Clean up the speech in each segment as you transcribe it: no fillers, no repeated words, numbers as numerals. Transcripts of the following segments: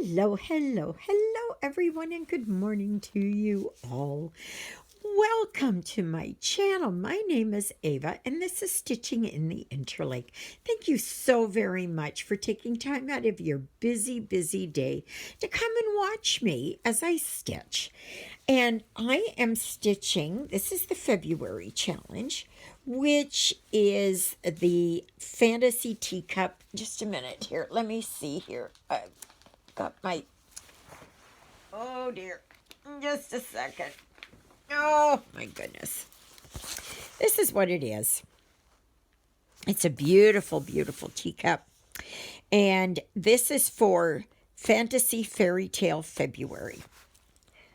Hello, hello, hello, everyone, and good morning to you all. Welcome to my channel. My name is Ava, and this is Stitching in the Interlake. Thank you so very much for taking time out of your busy, busy day to come and watch me as I stitch. And I am stitching, this is the February challenge, which is the Fantasy Teacup. Just a minute here. Let me see here. I've got my, oh dear, just a second. Oh my goodness. This is what it is. It's a beautiful, beautiful teacup. And this is for Fantasy Fairy Tale February.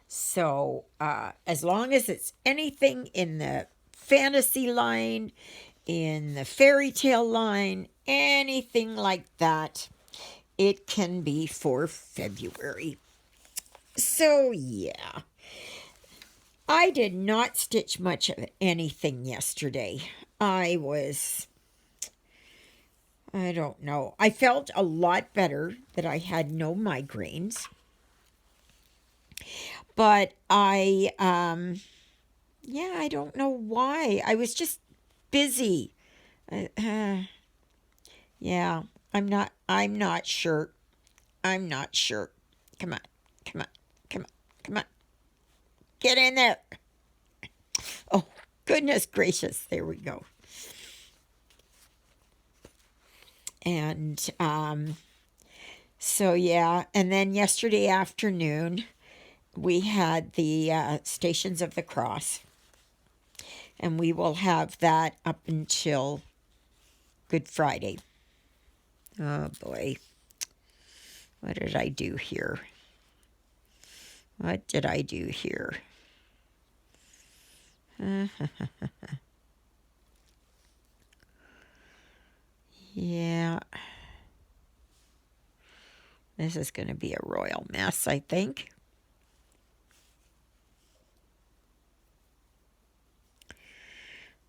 So as long as it's anything in the fantasy line, in the fairy tale line, anything like that, it can be for February. So yeah, I did not stitch much of anything yesterday. I don't know. I felt a lot better that I had no migraines. But yeah, I don't know why. I was just busy. Yeah, I'm not sure. I'm not sure. Come on, come on, come on, come on. Get in there. Oh, goodness gracious. There we go. And so, yeah. And then yesterday afternoon, we had the Stations of the Cross. And we will have that up until Good Friday. Oh, boy. What did I do here? What did I do here? Yeah. This is going to be a royal mess, I think.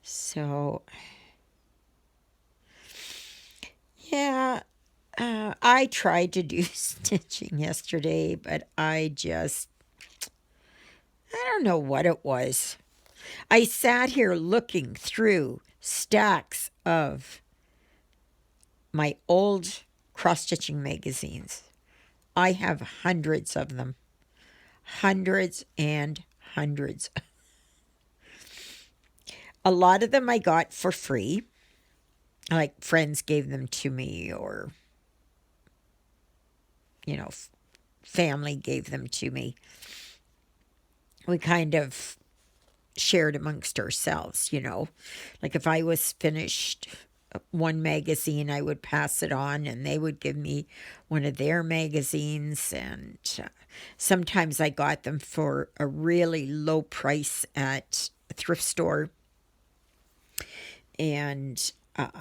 So, yeah, I tried to do stitching yesterday, but I don't know what it was. I sat here looking through stacks of my old cross-stitching magazines. I have hundreds of them. Hundreds and hundreds. A lot of them I got for free. Like friends gave them to me, or, family gave them to me. We kind of shared amongst ourselves, Like if I was finished one magazine, I would pass it on, and they would give me one of their magazines. And sometimes I got them for a really low price at a thrift store. And, at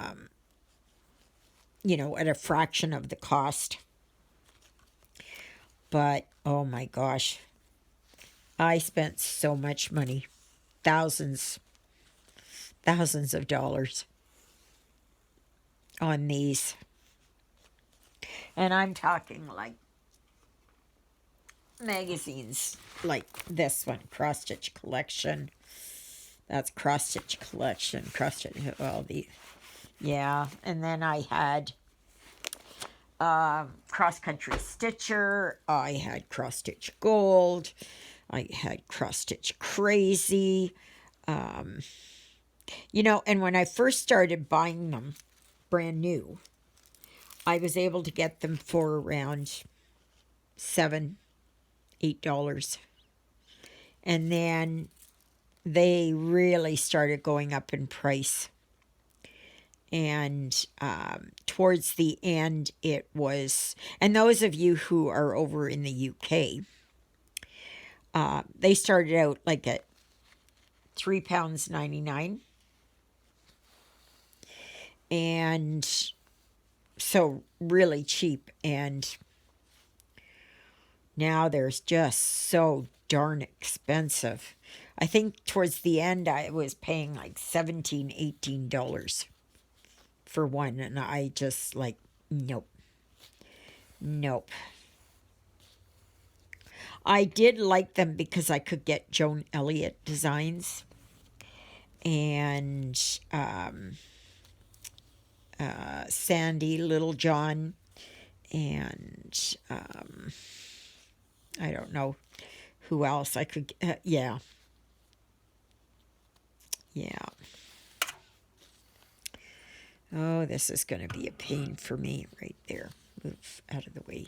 a fraction of the cost. But, oh my gosh, I spent so much money. Thousands of dollars on these. And I'm talking like magazines like this one, Cross Stitch Collection. That's Cross Stitch Collection. Yeah. And then I had Cross Country Stitcher. I had Cross Stitch Gold. I had Cross Stitch Crazy. And when I first started buying them brand new, I was able to get them for around $7, $8. And then they really started going up in price. And towards the end, it was, and those of you who are over in the UK, they started out like at £3.99. And so really cheap. And now there's just so darn expensive. I think towards the end, I was paying like $17, $18 for one. And I just like, nope. I did like them because I could get Joan Elliott designs and Sandy Little John and I don't know who else I could. Yeah. Oh, this is going to be a pain for me right there. Move out of the way.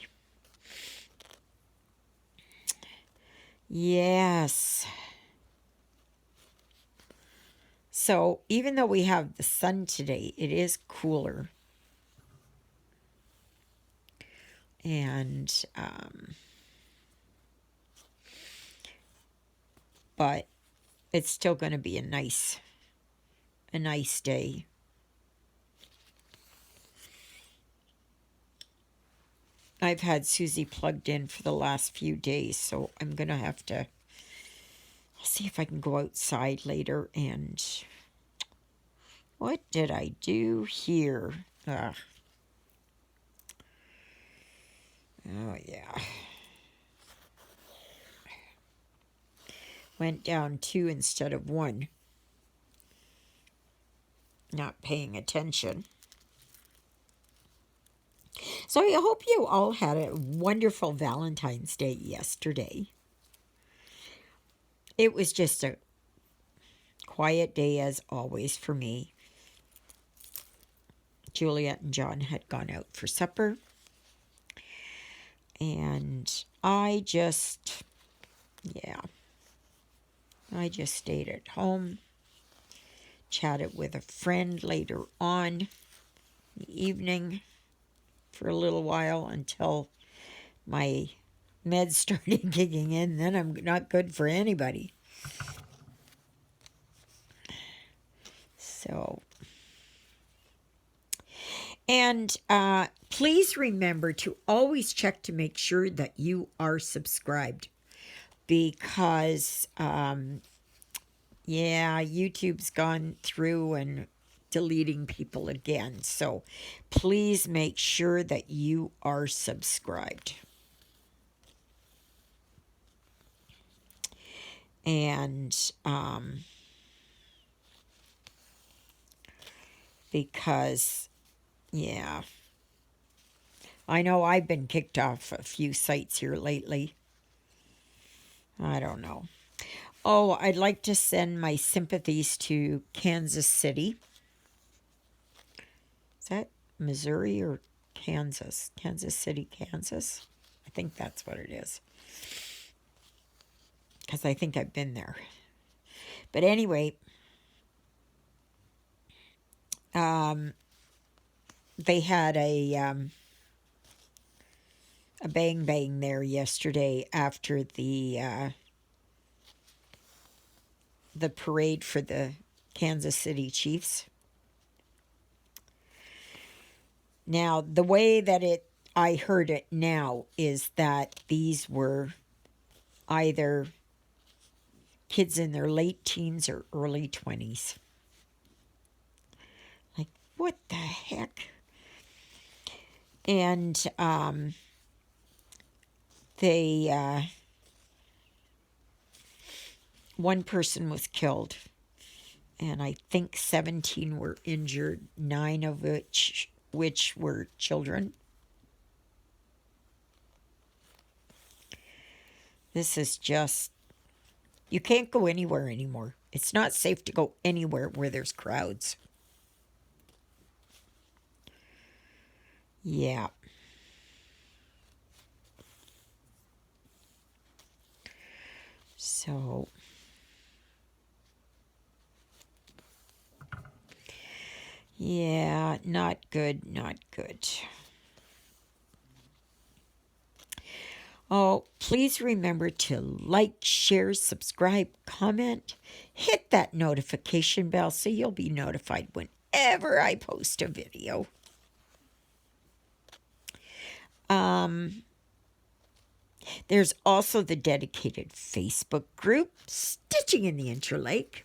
Yes. So even though we have the sun today, it is cooler. And, but it's still going to be a nice day. I've had Susie plugged in for the last few days, so I'm going to have to, I'll see if I can go outside later. And what did I do here? Oh, yeah. Went down 2 instead of 1. Not paying attention. So I hope you all had a wonderful Valentine's Day yesterday. It was just a quiet day as always for me. Juliet and John had gone out for supper. And I just stayed at home, chatted with a friend later on in the evening for a little while until my meds started kicking in. Then I'm not good for anybody. So, and please remember to always check to make sure that you are subscribed, because YouTube's gone through and deleting people again. So please make sure that you are subscribed. And because, I know I've been kicked off a few sites here lately. I don't know. Oh, I'd like to send my sympathies to Kansas City. Is that Missouri or Kansas? Kansas City, Kansas? I think that's what it is. Because I think I've been there. But anyway, they had a bang bang there yesterday after the parade for the Kansas City Chiefs. Now, the way that I heard it now is that these were either kids in their late teens or early 20s. Like, what the heck? And one person was killed, and I think 17 were injured, 9 of which were children. This is just, you can't go anywhere anymore. It's not safe to go anywhere where there's crowds. Yeah. So, yeah, not good, not good. Oh, please remember to like, share, subscribe, comment, hit that notification bell so you'll be notified whenever I post a video. There's also the dedicated Facebook group, Stitching in the Interlake.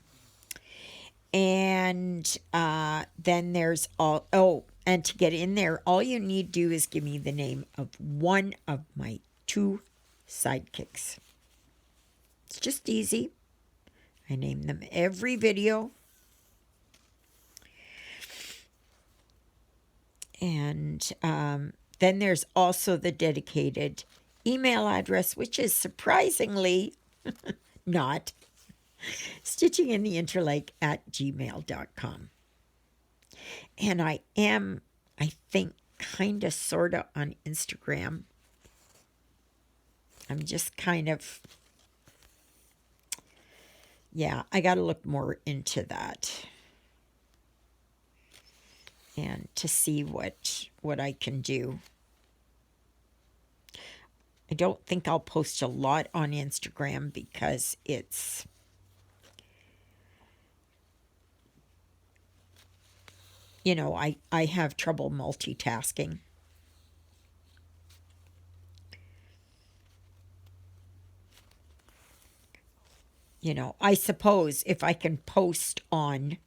And then there's and to get in there, all you need to do is give me the name of one of my 2 sidekicks. It's just easy. I name them every video. And then there's also the dedicated email address, which is surprisingly not stitchingintheinterlake@gmail.com. And I am, I think, kind of, sort of on Instagram. I'm just kind of, yeah, I got to look more into that. And to see what I can do. I don't think I'll post a lot on Instagram because it's, you know, I have trouble multitasking. You know, I suppose if I can post on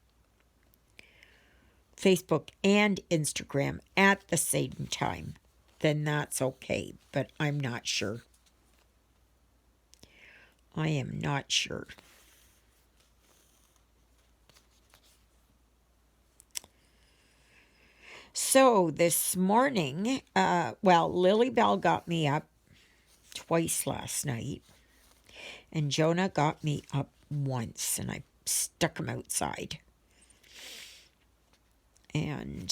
Facebook and Instagram at the same time, then that's okay. But I'm not sure. I am not sure. So this morning, Lily Bell got me up twice last night. And Jonah got me up once, and I stuck him outside. And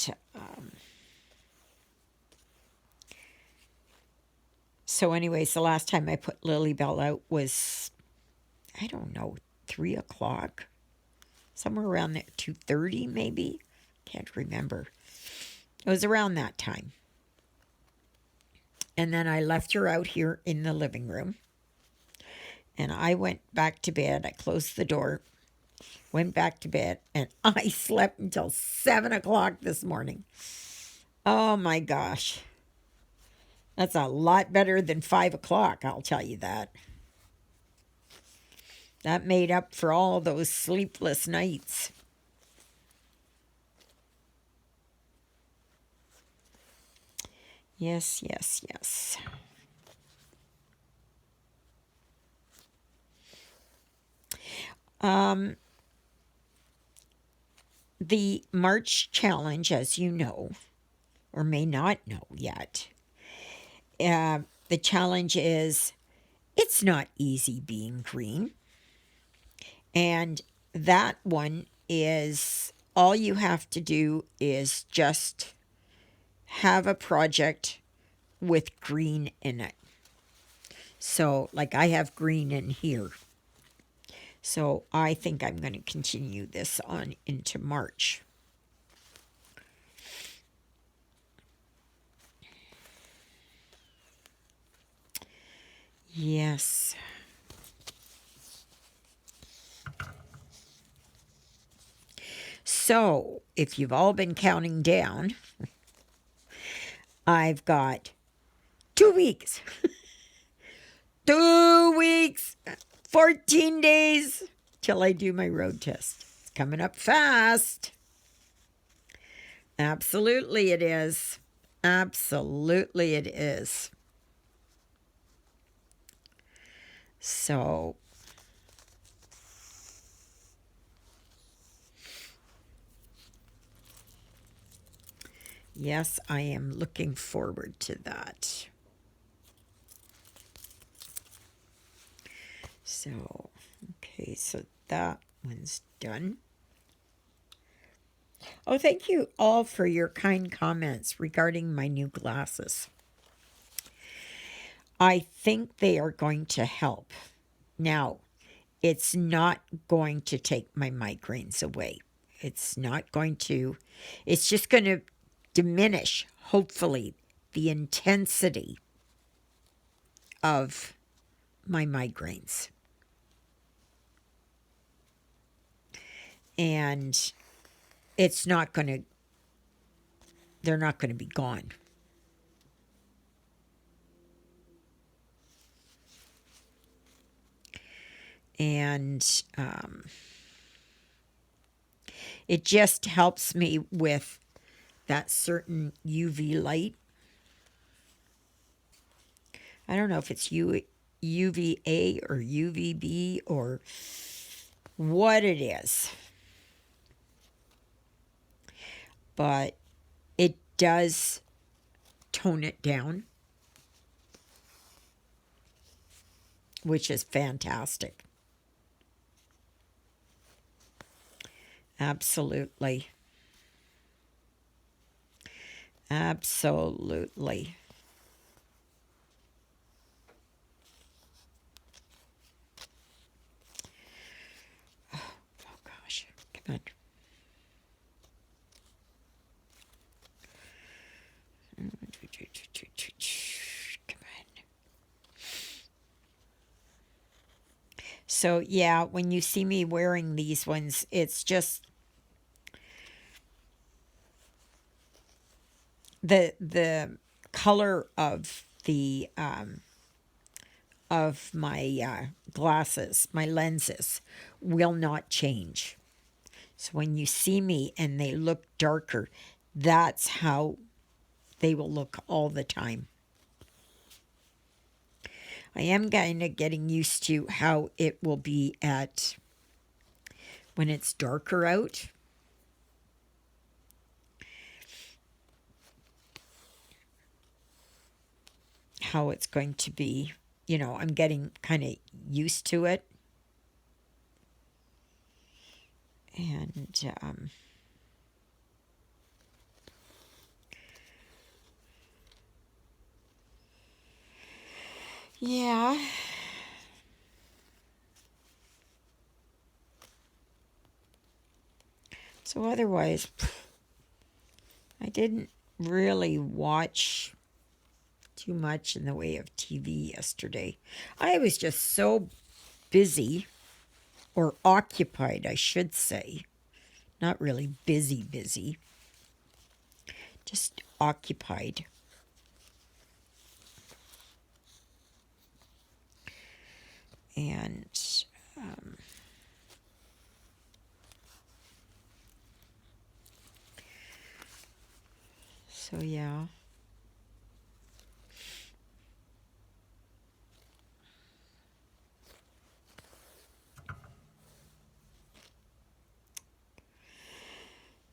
so anyways, the last time I put Lily Bell out was, I don't know, 3 o'clock? Somewhere around there, 2:30 maybe? Can't remember. It was around that time. And then I left her out here in the living room. And I went back to bed. I closed the door, went back to bed, and I slept until 7 o'clock this morning. Oh my gosh. That's a lot better than 5 o'clock, I'll tell you that. That made up for all those sleepless nights. Yes, yes, yes. The March challenge, as you know, or may not know yet, the challenge is, it's not easy being green. And that one is, all you have to do is just have a project with green in it. So, like, I have green in here. So I think I'm going to continue this on into March. Yes. So, if you've all been counting down, I've got 2 weeks. 2 weeks, 14 days till I do my road test. It's coming up fast. Absolutely it is. Absolutely it is. So, yes, I am looking forward to that. So, okay, so that one's done. Oh, thank you all for your kind comments regarding my new glasses. I think they are going to help. Now, it's not going to take my migraines away. It's not going to, it's just going to diminish, hopefully, the intensity of my migraines. And it's not going to, they're not going to be gone. And it just helps me with that certain UV light. I don't know if it's UVA or UVB or what it is. But it does tone it down, which is fantastic. Absolutely. Absolutely. Oh gosh. Come on. Come on. So yeah, when you see me wearing these ones, it's just the color of my glasses, my lenses, will not change. So when you see me and they look darker, that's how they will look all the time. I am kind of getting used to how it will be at when it's darker out. How it's going to be. You know, I'm getting kind of used to it. And yeah. So otherwise, I didn't really watch too much in the way of TV yesterday. I was just so busy, or occupied, I should say. Not really busy, just occupied. And so, yeah.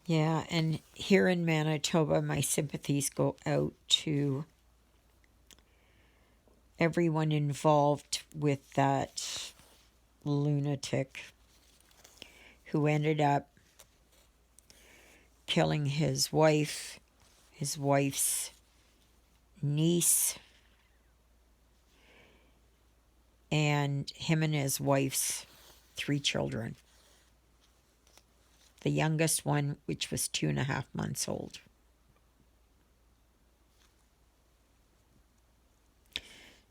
Yeah, and here in Manitoba, my sympathies go out to everyone involved with that lunatic who ended up killing his wife, his wife's niece, and him and his wife's 3 children. The youngest one, which was 2.5 months old.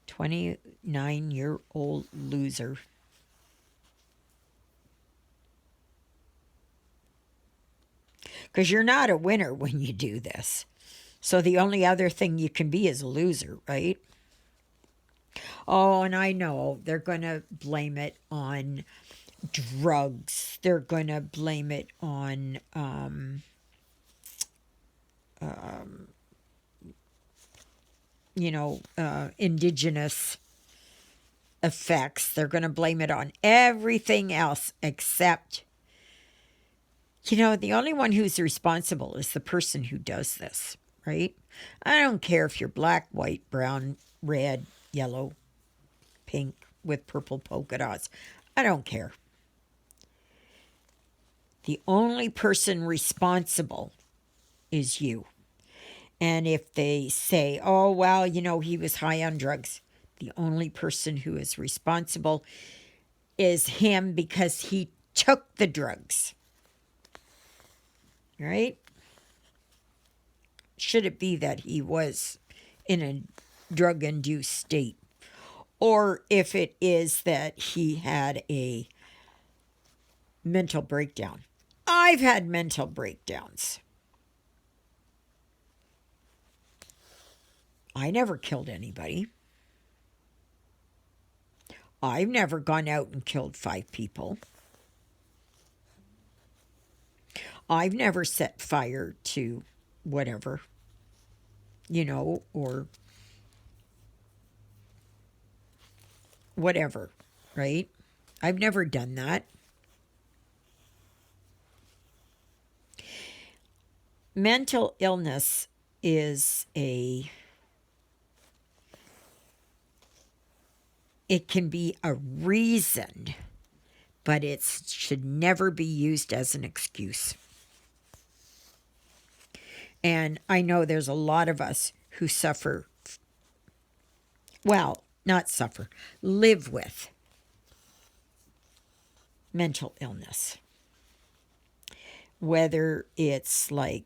29-year-old loser. Because you're not a winner when you do this. So the only other thing you can be is a loser, right? Oh, and I know they're going to blame it on drugs. They're going to blame it on indigenous effects. They're going to blame it on everything else except, the only one who's responsible is the person who does this, right? I don't care if you're black, white, brown, red, yellow, pink with purple polka dots. I don't care. The only person responsible is you. And if they say, oh, well, he was high on drugs, the only person who is responsible is him because he took the drugs. Right? Should it be that he was in a drug-induced state? Or if it is that he had a mental breakdown. I've had mental breakdowns. I never killed anybody. I've never gone out and killed 5 people. I've never set fire to whatever, or whatever, right? I've never done that. Mental illness is it can be a reason, but it should never be used as an excuse. And I know there's a lot of us who suffer, well, not suffer, live with mental illness. Whether it's like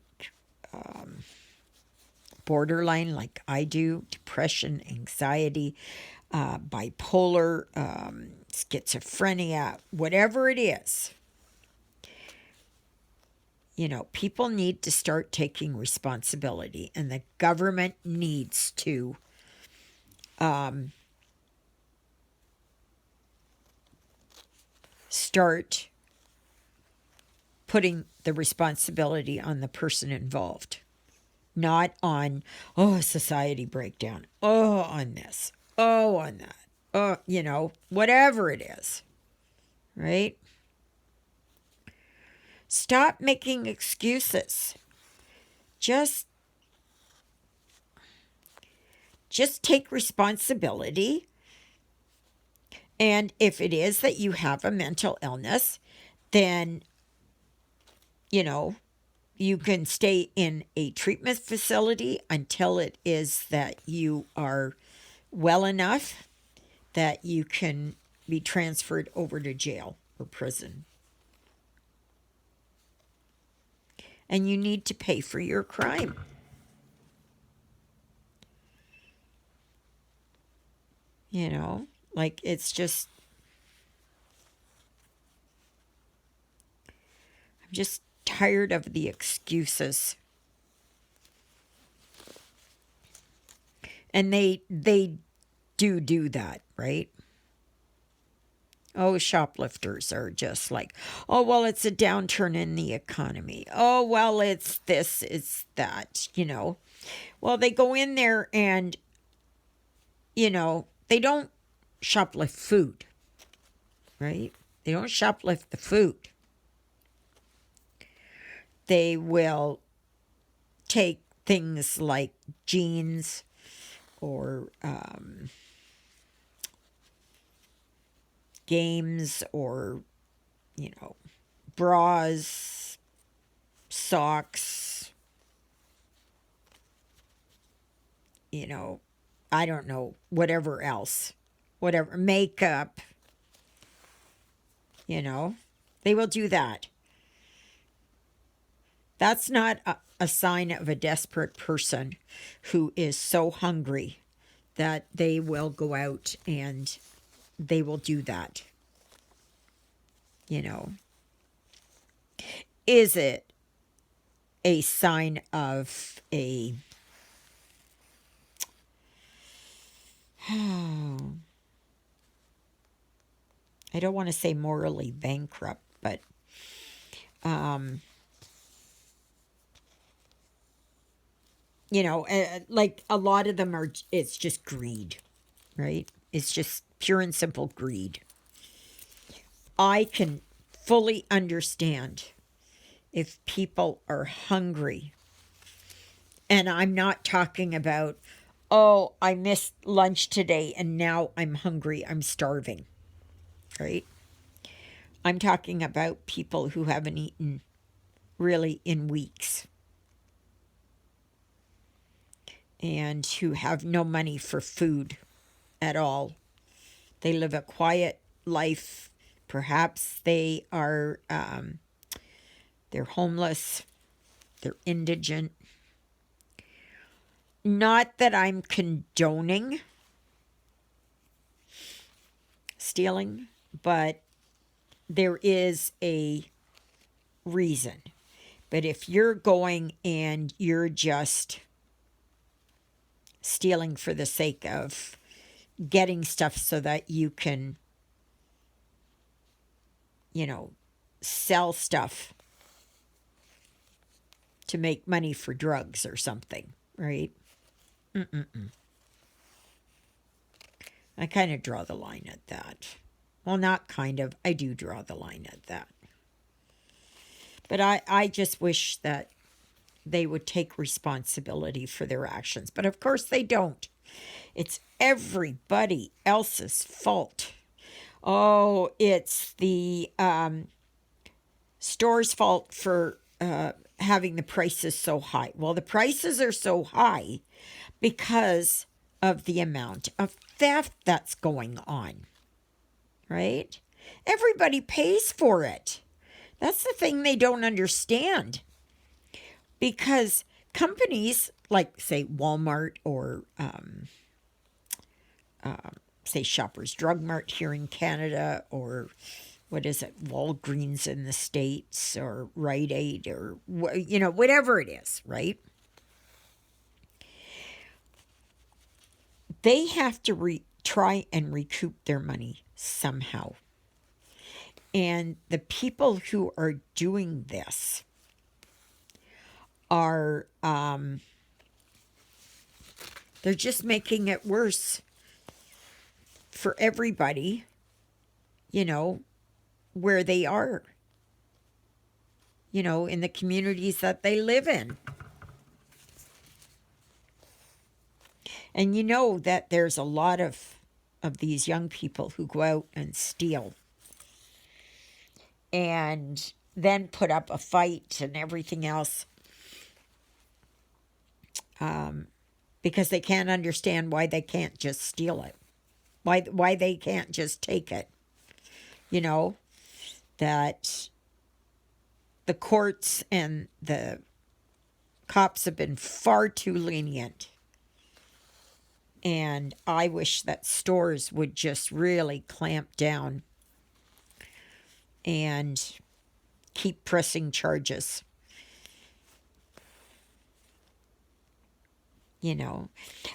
borderline, like I do, depression, anxiety, bipolar, schizophrenia, whatever it is, people need to start taking responsibility, and the government needs to start putting the responsibility on the person involved, not on, society breakdown, on this, on that, whatever it is, right? Stop making excuses. Just take responsibility. And if it is that you have a mental illness, then, you can stay in a treatment facility until it is that you are well enough that you can be transferred over to jail or prison. And you need to pay for your crime. Like it's just, I'm just tired of the excuses. And they do that, right? Oh, shoplifters are just like, oh, well, it's a downturn in the economy. Oh, well, it's this, it's that, Well, they go in there and, they don't shoplift food, right? They don't shoplift the food. They will take things like jeans or games or, bras, socks, I don't know, whatever else, whatever, makeup, they will do that. That's not a sign of a desperate person who is so hungry that they will go out and they will do that. Is it a sign of a I don't want to say morally bankrupt, but like a lot of them are, it's just greed, right? It's just pure and simple greed. I can fully understand if people are hungry. And I'm not talking about, oh, I missed lunch today and now I'm hungry, I'm starving, right? I'm talking about people who haven't eaten really in weeks and who have no money for food at all. They live a quiet life. Perhaps they are, they're homeless, they're indigent. Not that I'm condoning stealing, but there is a reason. But if you're going and you're just stealing for the sake of getting stuff so that you can, sell stuff to make money for drugs or something, right? I kind of draw the line at that. Well, not kind of. I do draw the line at that. But I just wish that they would take responsibility for their actions. But of course they don't. It's everybody else's fault. Oh, it's the store's fault for having the prices so high. Well, the prices are so high because of the amount of theft that's going on, right? Everybody pays for it. That's the thing they don't understand. Because companies like, say, Walmart or, say, Shoppers Drug Mart here in Canada, or what is it, Walgreens in the States, or Rite Aid, or, whatever it is, right? They have to try and recoup their money somehow. And the people who are doing this are, they're just making it worse for everybody, where they are, in the communities that they live in. And you know that there's a lot of these young people who go out and steal and then put up a fight and everything else, because they can't understand why they can't just steal it, why they can't just take it. That the courts and the cops have been far too lenient. And I wish that stores would just really clamp down and keep pressing charges.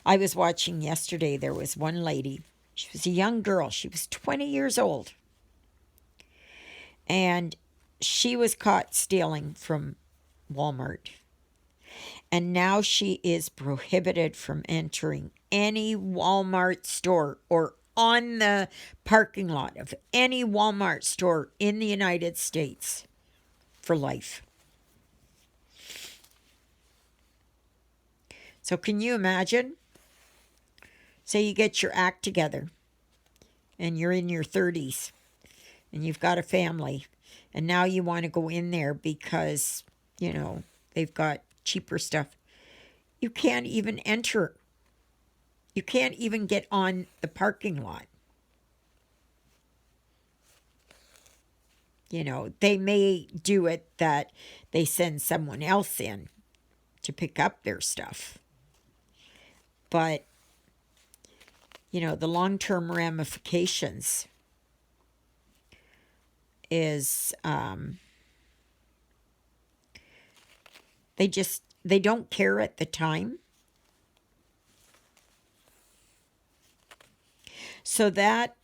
I was watching yesterday, there was one lady, she was a young girl, she was 20 years old. And she was caught stealing from Walmart. And now she is prohibited from entering any Walmart store or on the parking lot of any Walmart store in the United States for life. So can you imagine? Say you get your act together and you're in your 30s and you've got a family, and now you want to go in there because, they've got cheaper stuff. You can't even enter. You can't even get on the parking lot. They may do it that they send someone else in to pick up their stuff. But, the long-term ramifications is they don't care at the time. So that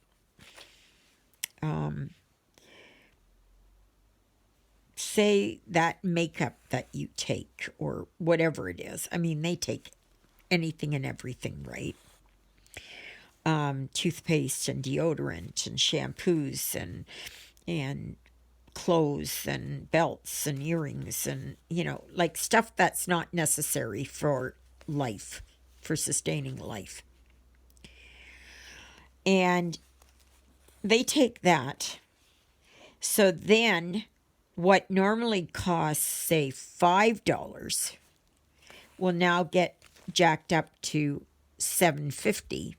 say that makeup that you take or whatever it is. I mean, they take anything and everything, right? Toothpaste and deodorant and shampoos and clothes and belts and earrings and, like stuff that's not necessary for life, for sustaining life. And they take that. So then what normally costs, say, $5 will now get jacked up to $7.50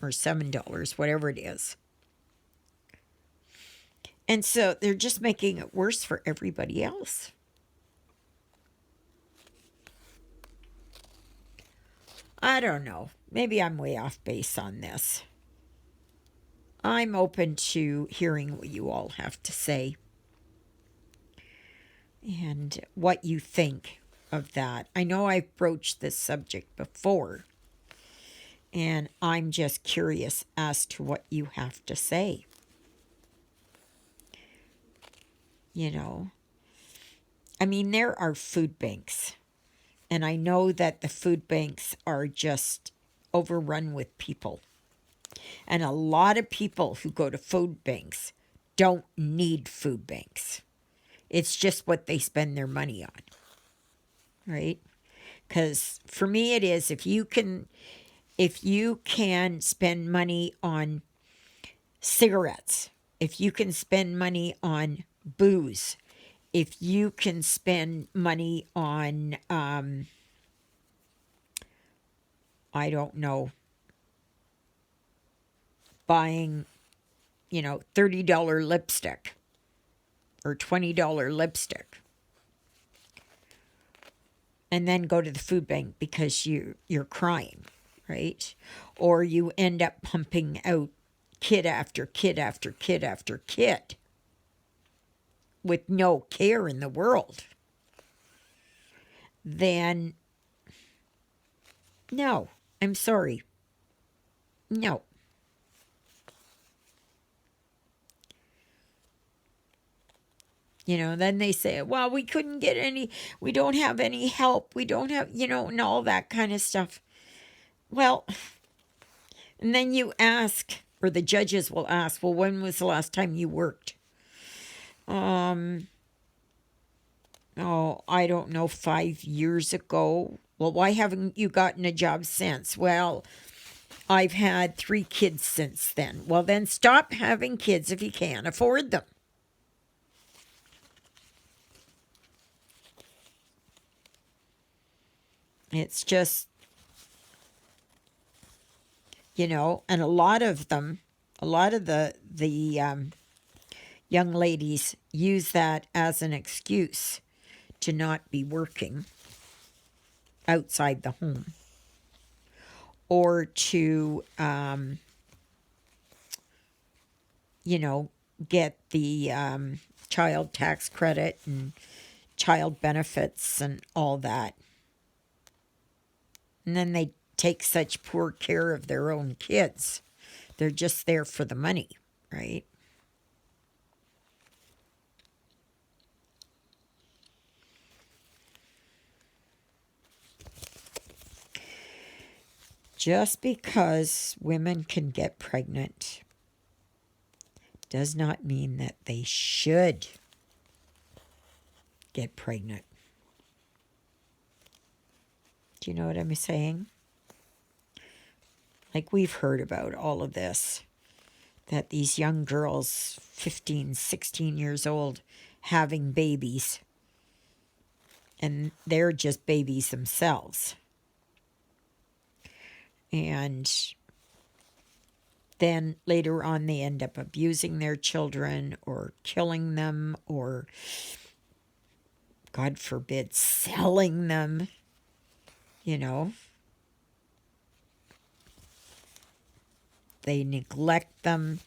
or $7, whatever it is. And so they're just making it worse for everybody else. I don't know. Maybe I'm way off base on this. I'm open to hearing what you all have to say and what you think of that. I know I've broached this subject before, and I'm just curious as to what you have to say. I mean, there are food banks, and I know that the food banks are just overrun with people. And a lot of people who go to food banks don't need food banks. It's just what they spend their money on, right? Because for me it is, if you can spend money on cigarettes, if you can spend money on booze, if you can spend money on I don't know, buying, $30 lipstick or $20 lipstick, and then go to the food bank because you're crying, right? Or you end up pumping out kid after kid after kid after kid with no care in the world, then no, I'm sorry. No. Then they say, well, we don't have any help. We don't have, and all that kind of stuff. Well, and then you ask, or the judges will ask, well, when was the last time you worked? Oh, I don't know, 5 years ago. Well, why haven't you gotten a job since? Well, I've had 3 kids since then. Well, then stop having kids if you can't afford them. It's just, and a lot of the young ladies use that as an excuse to not be working outside the home, or to, get the child tax credit and child benefits and all that. And then they take such poor care of their own kids. They're just there for the money, right? Just because women can get pregnant does not mean that they should get pregnant. Do you know what I'm saying? Like, we've heard about all of this, that these young girls, 15, 16 years old, having babies, and they're just babies themselves. And then later on they end up abusing their children or killing them, or, God forbid, selling them, They neglect them.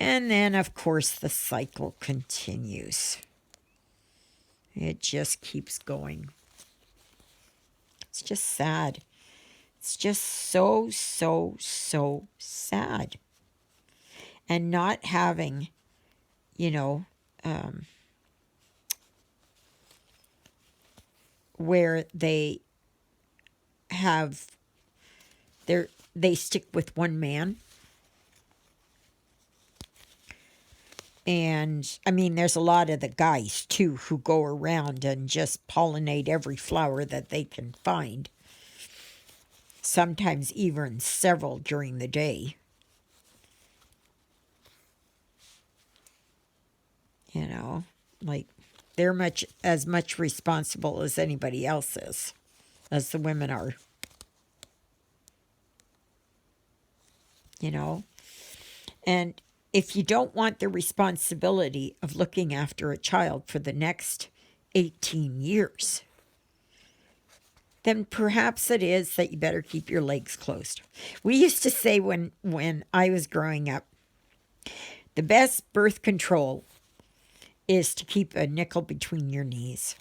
And then, of course, the cycle continues. It just keeps going. It's just sad. It's just so, so, so sad. And not having, where they have they stick with one man. And I mean, there's a lot of the guys too who go around and just pollinate every flower that they can find. Sometimes even several during the day. Like, they're as much responsible as anybody else is, as the women are. And if you don't want the responsibility of looking after a child for the next 18 years, then perhaps it is that you better keep your legs closed. We used to say when I was growing up, the best birth control is to keep a nickel between your knees.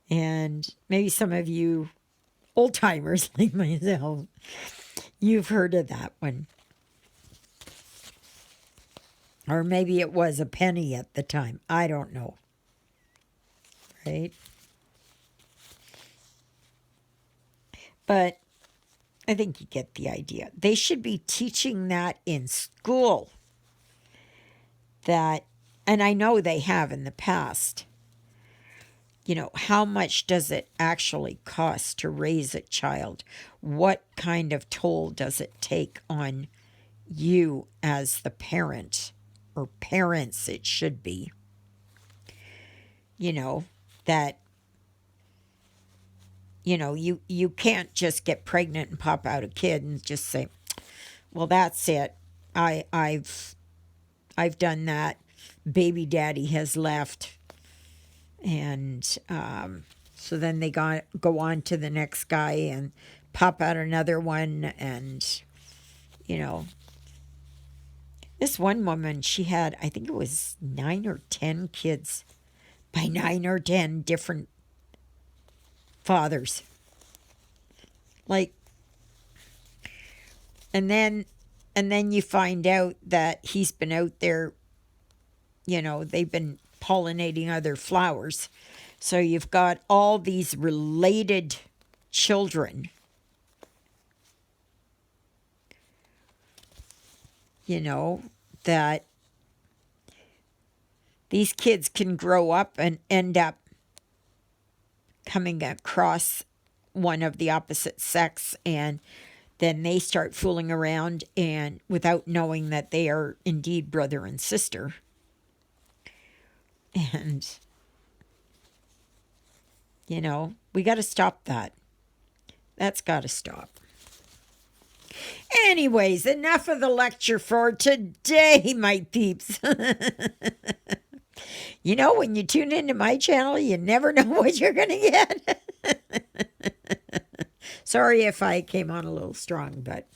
And maybe some of you old timers like myself, you've heard of that one. Or maybe it was a penny at the time. I don't know. Right? But I think you get the idea. They should be teaching that in school. That, and I know they have in the past. You know, how much does it actually cost to raise a child? What kind of toll does it take on you as the parent, or parents, it should be? You know, that, you can't just get pregnant and pop out a kid and just say, well, that's it. I've done that. Baby daddy has left. And so then they go on to the next guy and pop out another one. And, this one woman, she had, I think it was 9 or 10 kids by 9 or 10 different fathers. Like, and then you find out that he's been out there, they've been pollinating other flowers. So you've got all these related children, that these kids can grow up and end up coming across one of the opposite sex, and then they start fooling around and without knowing that they are indeed brother and sister. And we got to stop that. That's got to stop. Anyways, enough of the lecture for today, my peeps. When you tune into my channel, you never know what you're going to get. Sorry if I came on a little strong, but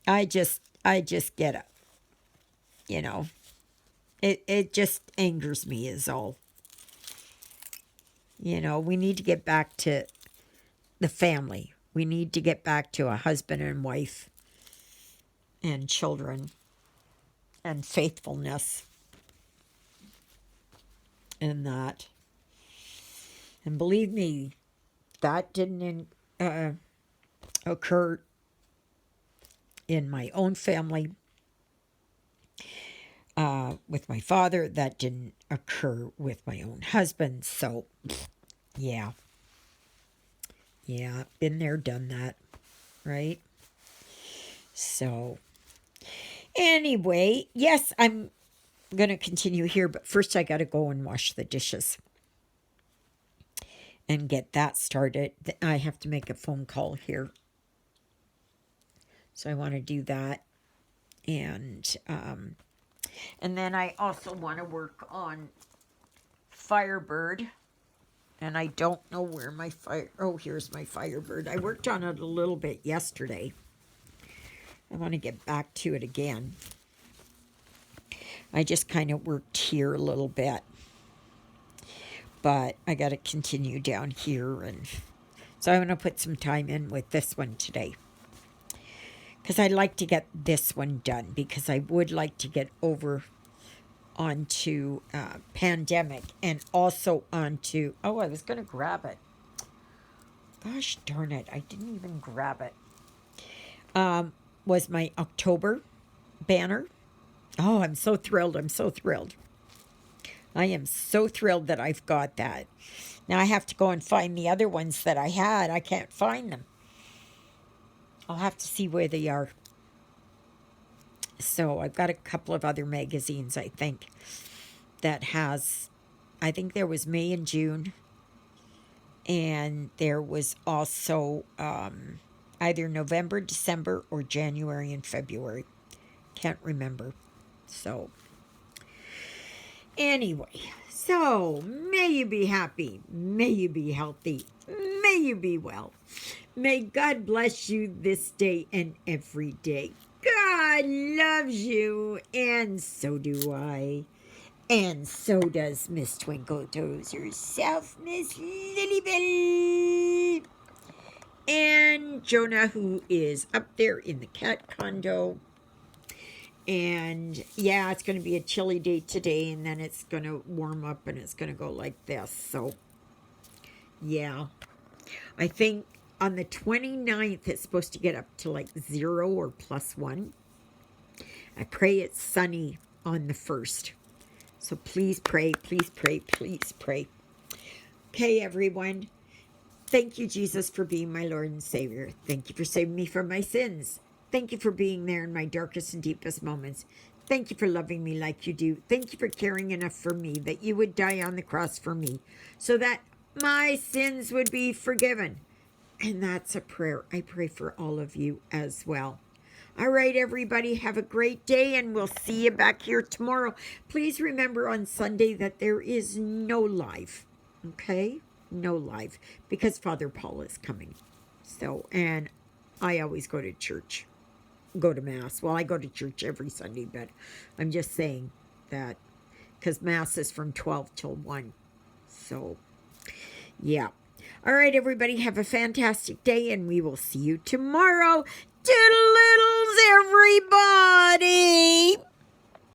I just get it. It just angers me is all. We need to get back to the family. We need to get back to a husband and wife and children and faithfulness and that. And believe me, that didn't occur in my own family. With my father, that didn't occur with my own husband. So, yeah, been there, done that, right? So, anyway, yes, I'm going to continue here, but first I got to go and wash the dishes and get that started. I have to make a phone call here. So I want to do that. And then I also want to work on Firebird. And I don't know where my here's my Firebird. I worked on it a little bit yesterday. I want to get back to it again. I just kind of worked here a little bit. But I got to continue down here. And so I'm going to put some time in with this one today. Because I'd like to get this one done. Because I would like to get over onto pandemic and also onto, I was going to grab it. Gosh darn it, I didn't even grab it. Was my October banner. Oh, I'm so thrilled. I am so thrilled that I've got that. Now I have to go and find the other ones that I had. I can't find them. I'll have to see where they are. So I've got a couple of other magazines, I think, that has, I think there was May and June. And there was also either November, December, or January and February. Can't remember. So, anyway, so may you be happy. May you be healthy. May you be well. May God bless you this day and every day. God loves you, and so do I. And so does Miss Twinkle Toes herself, Miss Lilybell. And Jonah, who is up there in the cat condo. And yeah, it's going to be a chilly day today, and then it's going to warm up and it's going to go like this. So, yeah. I think on the 29th, it's supposed to get up to like 0 or +1. I pray it's sunny on the 1st. So please pray, please pray, please pray. Okay, everyone. Thank you, Jesus, for being my Lord and Savior. Thank you for saving me from my sins. Thank you for being there in my darkest and deepest moments. Thank you for loving me like you do. Thank you for caring enough for me that you would die on the cross for me so that my sins would be forgiven. And that's a prayer I pray for all of you as well. All right, everybody, have a great day, and we'll see you back here tomorrow. Please remember on Sunday that there is no live, okay? No live, because Father Paul is coming. So, and I always go to church, go to Mass. Well, I go to church every Sunday, but I'm just saying that because Mass is from 12 till 1. So, yeah. All right, everybody, have a fantastic day, and we will see you tomorrow. Toodle-oodles, everybody!